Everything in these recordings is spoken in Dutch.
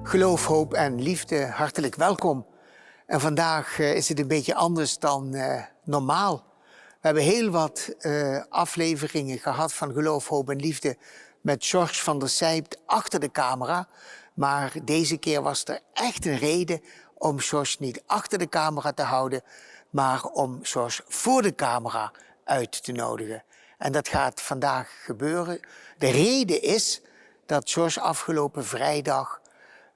Geloof, hoop en liefde, hartelijk welkom. En vandaag is het een beetje anders dan normaal. We hebben heel wat afleveringen gehad van Geloof, hoop en liefde met George van der Sijpt achter de camera. Maar deze keer was er echt een reden om George niet achter de camera te houden, maar om George voor de camera uit te nodigen. En dat gaat vandaag gebeuren. De reden is dat George afgelopen vrijdag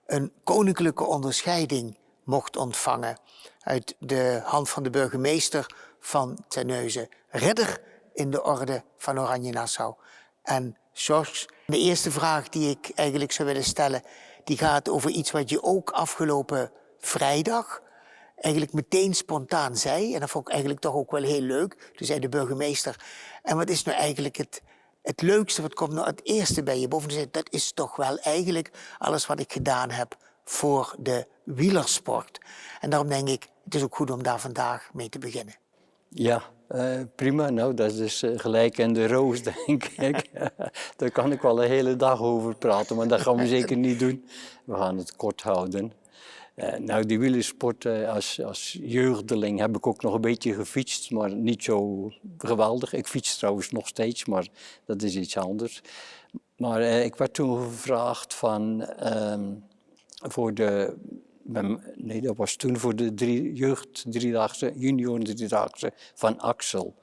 een koninklijke onderscheiding mocht ontvangen uit de hand van de burgemeester van Terneuzen. Ridder in de orde van Oranje-Nassau. En George, de eerste vraag die ik eigenlijk zou willen stellen, die gaat over iets wat je ook afgelopen vrijdag eigenlijk meteen spontaan zei. En dat vond ik eigenlijk toch ook wel heel leuk. Toen zei de burgemeester, en wat is nou eigenlijk het leukste, wat komt nou het eerste bij je boven? Zei, dat is toch wel eigenlijk alles wat ik gedaan heb voor de wielersport. En daarom denk ik, het is ook goed om daar vandaag mee te beginnen. Ja, prima. Nou, dat is gelijk in de roos, denk ik. Daar kan ik wel een hele dag over praten, maar dat gaan we zeker niet doen. We gaan het kort houden. Nou, die wielersport als jeugdeling heb ik ook nog een beetje gefietst, maar niet zo geweldig. Ik fiets trouwens nog steeds, maar dat is iets anders. Maar ik werd toen gevraagd dat was toen voor de jeugd-driedaagse, junioren-driedaagse van Axel.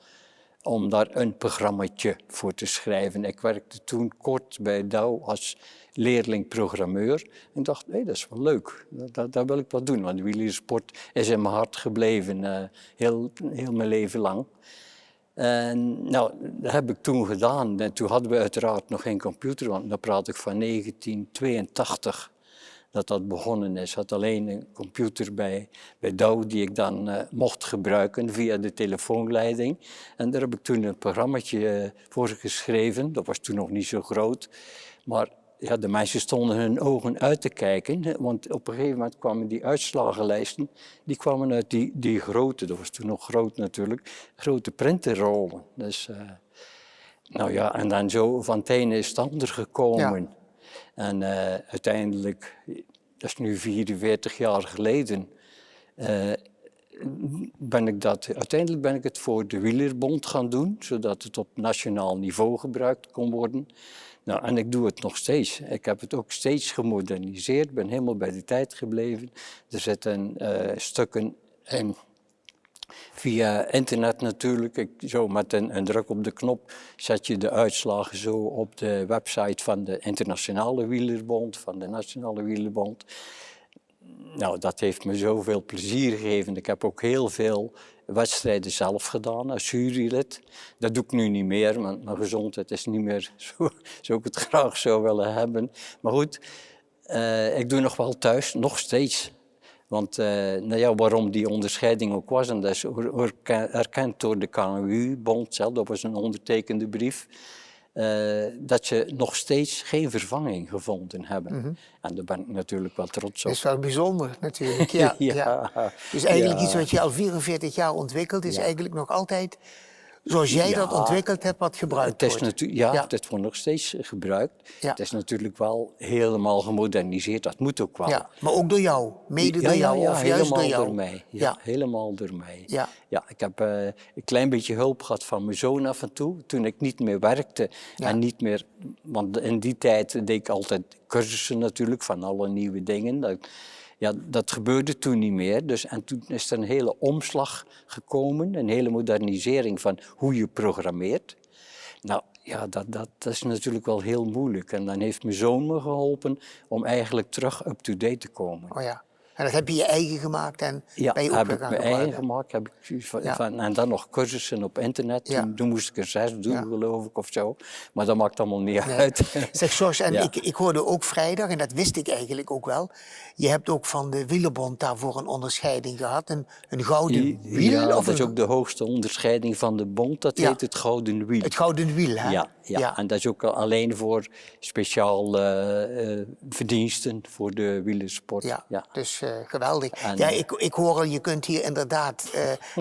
Om daar een programmaatje voor te schrijven. Ik werkte toen kort bij Douw als leerling-programmeur. En dacht, dat is wel leuk. Dat wil ik wel doen. Want de wielersport is in mijn hart gebleven, heel mijn leven lang. En nou, dat heb ik toen gedaan. En toen hadden we uiteraard nog geen computer, want dan praat ik van 1982. Dat begonnen is. Ik had alleen een computer bij Douw die ik dan mocht gebruiken via de telefoonleiding. En daar heb ik toen een programmaatje voor geschreven. Dat was toen nog niet zo groot. Maar ja, de mensen stonden hun ogen uit te kijken. Want op een gegeven moment kwamen die uitslagenlijsten, die kwamen uit die grote, dat was toen nog groot natuurlijk, grote printerrollen. Dus, nou ja, en dan zo van het ene is het ander gekomen. Ja. En uiteindelijk, dat is nu 44 jaar geleden, uiteindelijk ben ik het voor de Wielerbond gaan doen, zodat het op nationaal niveau gebruikt kon worden. Nou, en ik doe het nog steeds. Ik heb het ook steeds gemoderniseerd, ben helemaal bij de tijd gebleven. Er zitten stukken in. Via internet natuurlijk, zo met een druk op de knop zet je de uitslagen zo op de website van de Internationale Wielerbond, van de Nationale Wielerbond. Nou, dat heeft me zoveel plezier gegeven. Ik heb ook heel veel wedstrijden zelf gedaan als jurylid. Dat doe ik nu niet meer, want mijn gezondheid is niet meer zo ik het graag zou willen hebben. Maar goed, ik doe nog wel thuis, nog steeds. Want nou ja, waarom die onderscheiding ook was, en dat is erkend door de KNWU-bond zelf, dat was een ondertekende brief, dat ze nog steeds geen vervanging gevonden hebben. Mm-hmm. En daar ben ik natuurlijk wel trots op. Dat is wel bijzonder natuurlijk, ja. ja. Dus eigenlijk iets wat je al 44 jaar ontwikkelt, is eigenlijk nog altijd zoals jij dat ontwikkeld hebt, wat gebruikt wordt. Het wordt nog steeds gebruikt. Ja. Het is natuurlijk wel helemaal gemoderniseerd, dat moet ook wel. Ja, maar ook door jou, mede door jou, of juist door jou? Door mij. Ja, helemaal door mij. Ja. Ja, ik heb een klein beetje hulp gehad van mijn zoon af en toe, toen ik niet meer werkte. Ja. En niet meer, want in die tijd deed ik altijd cursussen natuurlijk, van alle nieuwe dingen. Dat gebeurde toen niet meer. Dus, en toen is er een hele omslag gekomen, een hele modernisering van hoe je programmeert. Nou ja, dat is natuurlijk wel heel moeilijk. En dan heeft mijn zoon me geholpen om eigenlijk terug up-to-date te komen. Oh ja. En dat heb je je eigen gemaakt en ben je heb ik mijn eigen gemaakt. En dan nog cursussen op internet. Toen moest ik er 6 doen, geloof ik, of zo. Maar dat maakt allemaal niet uit. Zeg George, en ik hoorde ook vrijdag, en dat wist ik eigenlijk ook wel. Je hebt ook van de Wielerbond daarvoor een onderscheiding gehad. Een gouden wiel? Ja, dat is ook de hoogste onderscheiding van de bond. Dat heet het Gouden Wiel. Het Gouden Wiel, hè? ja. Ja. En dat is ook alleen voor speciale verdiensten voor de wielersport. Ja, dus geweldig. En, ja, ik hoor al, je kunt hier inderdaad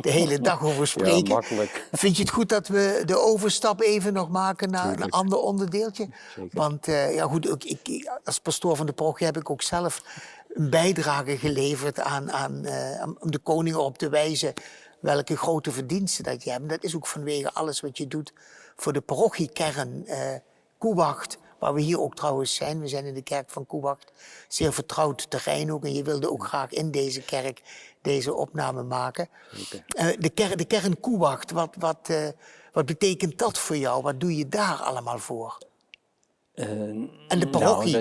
de hele dag over spreken. Ja, makkelijk. Vind je het goed dat we de overstap even nog maken naar een ander onderdeeltje? Zeker. Want ja goed, als pastoor van de parochie heb ik ook zelf een bijdrage geleverd om de koning op te wijzen welke grote verdiensten dat je hebt. Dat is ook vanwege alles wat je doet voor de parochiekern Koewacht, waar we hier ook trouwens zijn. We zijn in de kerk van Koewacht. Zeer vertrouwd terrein ook. En je wilde ook graag in deze kerk deze opname maken. De kern Koewacht, wat betekent dat voor jou? Wat doe je daar allemaal voor? En de parochie,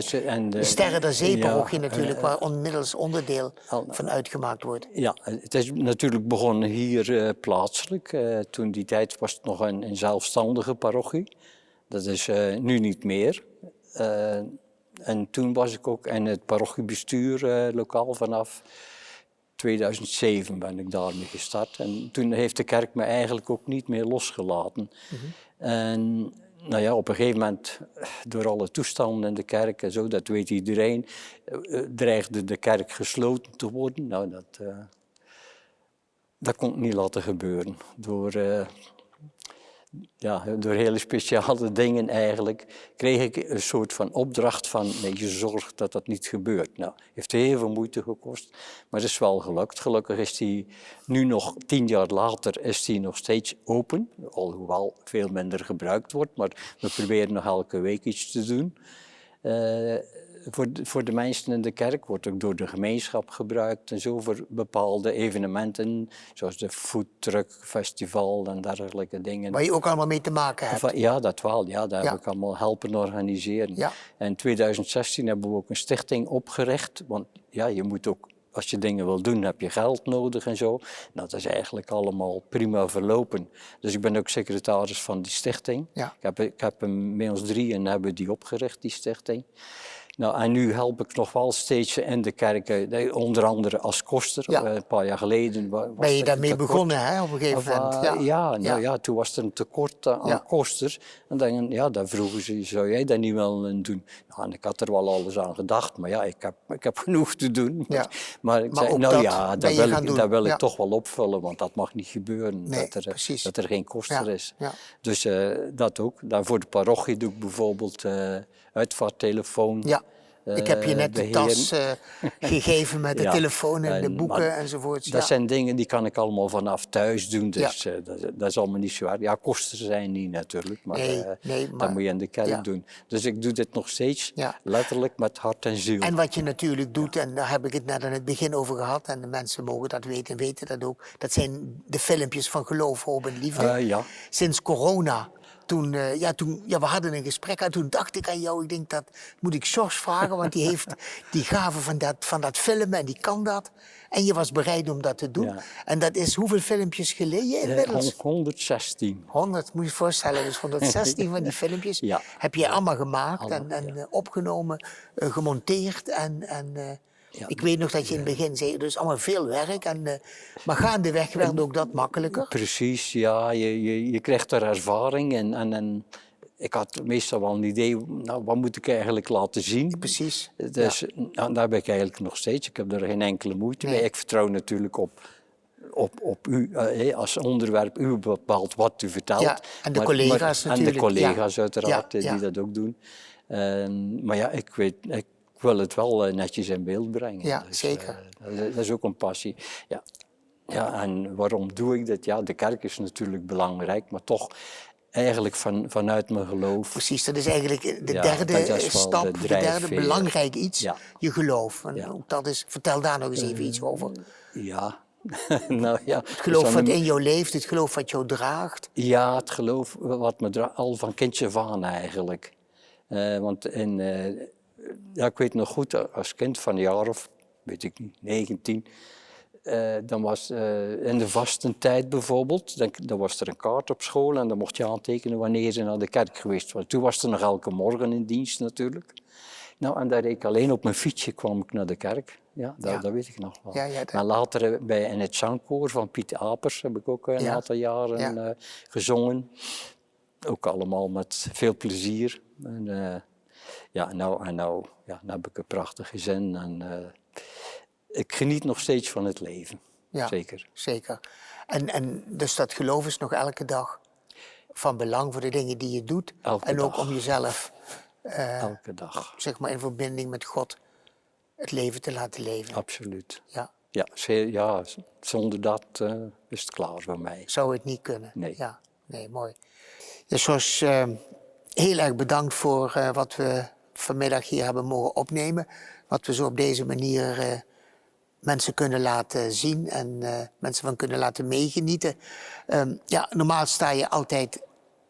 de Sterren der Zee-parochie natuurlijk, waar inmiddels onderdeel van uitgemaakt wordt. Ja, het is natuurlijk begonnen hier plaatselijk. Toen die tijd was het nog een zelfstandige parochie. Dat is nu niet meer. En toen was ik ook in het parochiebestuur lokaal vanaf 2007 ben ik daarmee gestart. En toen heeft de kerk me eigenlijk ook niet meer losgelaten. En nou ja, op een gegeven moment, door alle toestanden in de kerk en zo, dat weet iedereen, dreigde de kerk gesloten te worden. Nou, dat kon ik niet laten gebeuren. Door hele speciale dingen eigenlijk kreeg ik een soort van opdracht van je zorgt dat dat niet gebeurt. Nou, heeft heel veel moeite gekost, maar het is wel gelukt. Gelukkig is die nu nog 10 jaar later is die nog steeds open, alhoewel veel minder gebruikt wordt, maar we proberen nog elke week iets te doen. Voor de mensen in de kerk wordt ook door de gemeenschap gebruikt en zo voor bepaalde evenementen, zoals de foodtruck festival en dergelijke dingen. Waar je ook allemaal mee te maken hebt. Ja, dat wel. Ja, daar heb ik allemaal helpen organiseren. Ja. En in 2016 hebben we ook een stichting opgericht, want ja, je moet ook, als je dingen wil doen, heb je geld nodig en zo. Nou, dat is eigenlijk allemaal prima verlopen. Dus ik ben ook secretaris van die stichting. ben je daarmee begonnen, hè, op een gegeven moment? Toen was er een tekort aan kosters. En dan vroegen ze, zou jij dat niet willen doen? Nou, en ik had er wel alles aan gedacht, maar ja, ik heb genoeg te doen. Ja. Maar ik zei, dat wil ik toch wel opvullen, want dat mag niet gebeuren, dat er geen koster is. Ja. Dus dat ook. Dan voor de parochie doe ik bijvoorbeeld uitvaarttelefoon. Ja. Ik heb je net de tas gegeven met de telefoon en de boeken enzovoort. Dat zijn dingen die kan ik allemaal vanaf thuis doen, dus dat is allemaal niet zwaar. Ja, kosten zijn niet natuurlijk, maar dat moet je in de kerk doen. Dus ik doe dit nog steeds letterlijk met hart en ziel. En wat je natuurlijk doet, en daar heb ik het net aan het begin over gehad, en de mensen mogen dat weten en weten dat ook, dat zijn de filmpjes van Geloof, Hoop en Liefde. Sinds corona. Toen we hadden een gesprek en toen dacht ik aan jou, ik denk dat moet ik George vragen, want die heeft die gave van dat filmen en die kan dat. En je was bereid om dat te doen. Ja. En dat is hoeveel filmpjes geleden inmiddels? 116. 100, moet je je voorstellen, dus 116 van die filmpjes heb je allemaal gemaakt en opgenomen, gemonteerd ik weet nog dat je in het begin zei, dus allemaal veel werk. Maar gaandeweg werd ook dat makkelijker. Precies, ja. Je krijgt er ervaring en ik had meestal wel een idee, nou, wat moet ik eigenlijk laten zien? Precies. Dus daar ben ik eigenlijk nog steeds. Ik heb er geen enkele moeite mee. Ik vertrouw natuurlijk op u, als onderwerp, u bepaalt wat u vertelt. Ja, en de collega's natuurlijk. En de collega's uiteraard, die dat ook doen. Maar ja, ik wil het wel netjes in beeld brengen. Ja, dus, zeker. Dat is ook een passie. Ja, en waarom doe ik dit? Ja, de kerk is natuurlijk belangrijk, maar toch eigenlijk vanuit mijn geloof. Precies, dat is eigenlijk de derde stap, de derde belangrijk iets, je geloof. En ook dat is, vertel daar nog eens even iets over. Ja. Het geloof wat in jou leeft, het geloof wat jou draagt. Ja, het geloof wat me draagt, al van kindje af aan eigenlijk. Want ik weet nog goed, als kind van een jaar of, weet ik niet, 19... dan was in de vastentijd bijvoorbeeld, dan was er een kaart op school en dan mocht je aantekenen wanneer je naar de kerk geweest was. Toen was er nog elke morgen in dienst natuurlijk. Nou, en daar reed ik alleen op mijn fietsje kwam ik naar de kerk. Dat weet ik nog wel. Maar later in het zangkoor van Piet Apers heb ik ook een aantal jaren gezongen. ook allemaal met veel plezier. En, nou heb ik een prachtig gezin en ik geniet nog steeds van het leven. Ja, Zeker. zeker. En dus dat geloof is nog elke dag van belang voor de dingen die je doet. Elke en ook dag. om jezelf, Elke dag. zeg maar in verbinding met God, het leven te laten leven. Absoluut. Ja. Ja, zonder dat is het klaar voor mij. Zou het niet kunnen? Nee. Ja, nee, mooi. Dus zoals heel erg bedankt voor wat we vanmiddag hier hebben mogen opnemen. Wat we zo op deze manier mensen kunnen laten zien en mensen van kunnen laten meegenieten. Normaal sta je altijd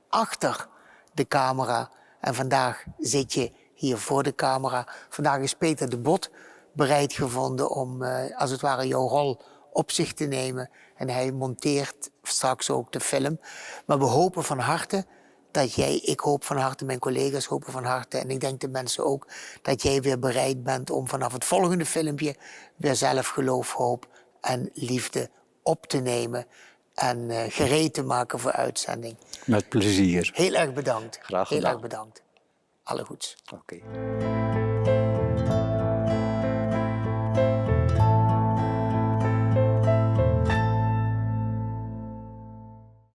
achter de camera en vandaag zit je hier voor de camera. Vandaag is Peter de Bot bereid gevonden om als het ware jouw rol op zich te nemen. En hij monteert straks ook de film. Maar we hopen van harte dat jij, ik hoop van harte, mijn collega's hopen van harte en ik denk de mensen ook, dat jij weer bereid bent om vanaf het volgende filmpje weer zelf geloof, hoop en liefde op te nemen en gereed te maken voor uitzending. Met plezier. Heel erg bedankt. Graag Heel gedaan. erg bedankt. Alle goeds. Oké.